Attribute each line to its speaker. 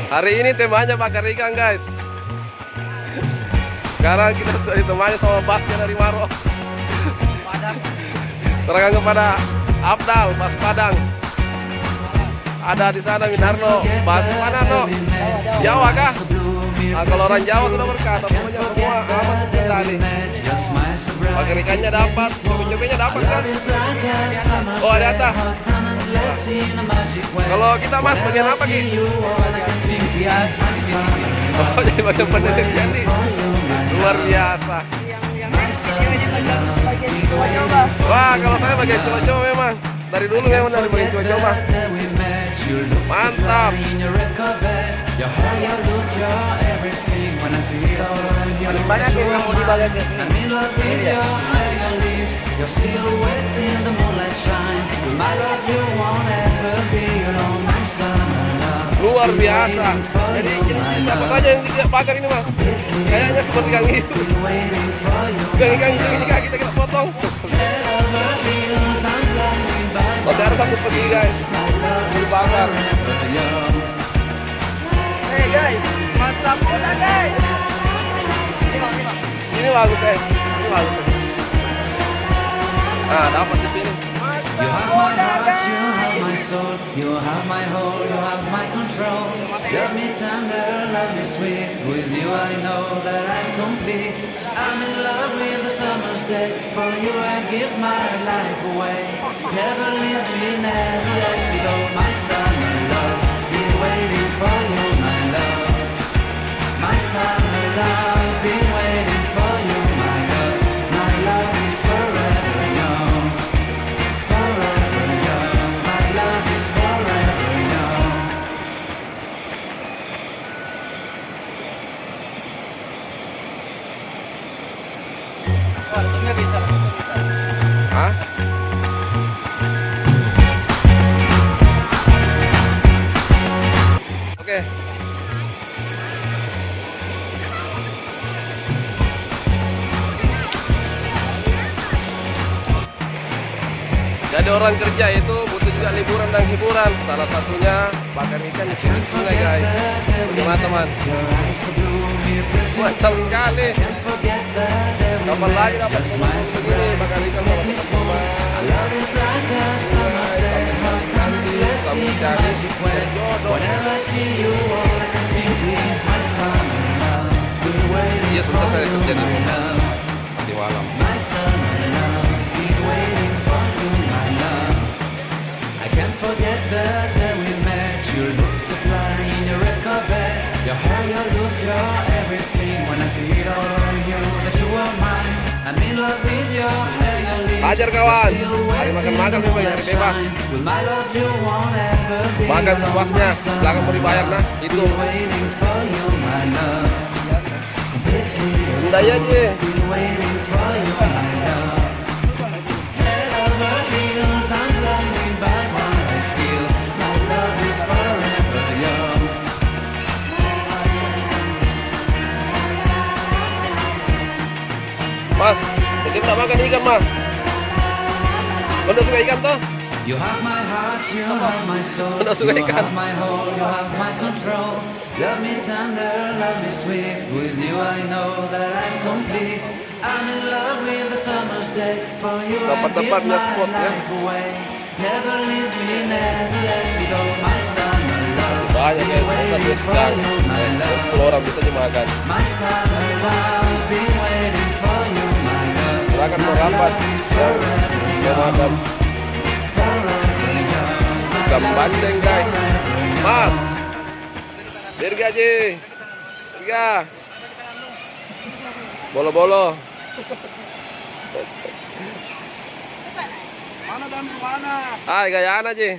Speaker 1: Hari ini temanya bakar ikan, guys. Sekarang kita sudah ditemani sama Basnya dari Maros. Serangan kepada Abdal, Bas Padang. Ada di sana Minarno, Bas mana no? Jawa kah? Nah, kalau orang Jawa sudah berkata, pokoknya semua aman terkendali. Bakar ikannya dapat, cobanya dapat kan? Oh, ada atas. Kalau kita Mas, bagian apa Ki? Oh, jadi bagian penelitian nih. Luar biasa. Wah, kalau saya bagian coba-coba memang. Dari dulu memang dari bagian coba-coba. Mantap.
Speaker 2: Banyak yang mau dibagian ke sini.
Speaker 1: Luar biasa. Jadi siapa saja yang tidak bakar ini Mas? Kayaknya seperti Kang itu. Kang jika kita potong. Masih harus sambut pergi guys. Dibakar.
Speaker 2: Hey guys, masa muda guys.
Speaker 1: Ini bagus Ini bagus. Nah, dapat di sini.
Speaker 3: You have my heart, you have my soul, you have my whole, you have my control. Love me tender, love me sweet. With you I know that I'm complete. I'm in love with the summer's day. For you I give my life away. Never leave me, never let me go. My summer love, been waiting for you, my love. My summer love, been waiting for you, my love. My love is forever yours. Forever yours. My love is forever yours.
Speaker 2: Wah, ini bisa.
Speaker 1: Hah? Oke. Jadi orang kerja itu butuh juga liburan dan hiburan. Salah satunya bakar ikan di pinggir sungai guys. Bagaimana teman? Mantap sekali. Kapan lagi dapat momen segini bakar ikan sama teman-teman? Iya, sebentar saya kerja di rumah di malam.
Speaker 3: Forget the day we met. Your looks so fly in your red carpet. Your hair, your look, your everything. When I see it all on you, that you are mine. I'm in love with your hair, your lips.
Speaker 1: Ajar kawan, hari makan-makan memang hari bebas.
Speaker 3: With my love you won't ever be
Speaker 1: Makan sepuasnya, belakang mau dibayar nah, itu.
Speaker 3: waiting for you, my love.
Speaker 1: Benda aja.
Speaker 3: Been waiting for you, my love. Head over heels, I'm blinded by what I feel. My love is forever yours.
Speaker 1: Mas, sedikit tak makan ikan mas. Anda suka ikan toh?
Speaker 3: You have my heart, you have my soul,
Speaker 1: Anda suka
Speaker 3: you
Speaker 1: ikan?
Speaker 3: have my whole, you have my control. Love me tender, love me sweet. With you I know that I'm complete. I'm in love with the summer's day. For you I
Speaker 1: Dapat
Speaker 3: give
Speaker 1: tempatnya
Speaker 3: my
Speaker 1: spot ya.
Speaker 3: life away. Never leave me, never let me go. My summer love,
Speaker 1: Banyak guys, kita
Speaker 3: waiting for
Speaker 1: sedang.
Speaker 3: you, my love.
Speaker 1: 10 orang bisa dimakan.
Speaker 3: My summer love, been waiting for you, my love.
Speaker 1: Silakan merapat yang mau makan ikan bandeng guys. Mas, dirga aja, dirga. Bolo-bolo.
Speaker 2: Mana dan mana?
Speaker 1: Gayaan aja.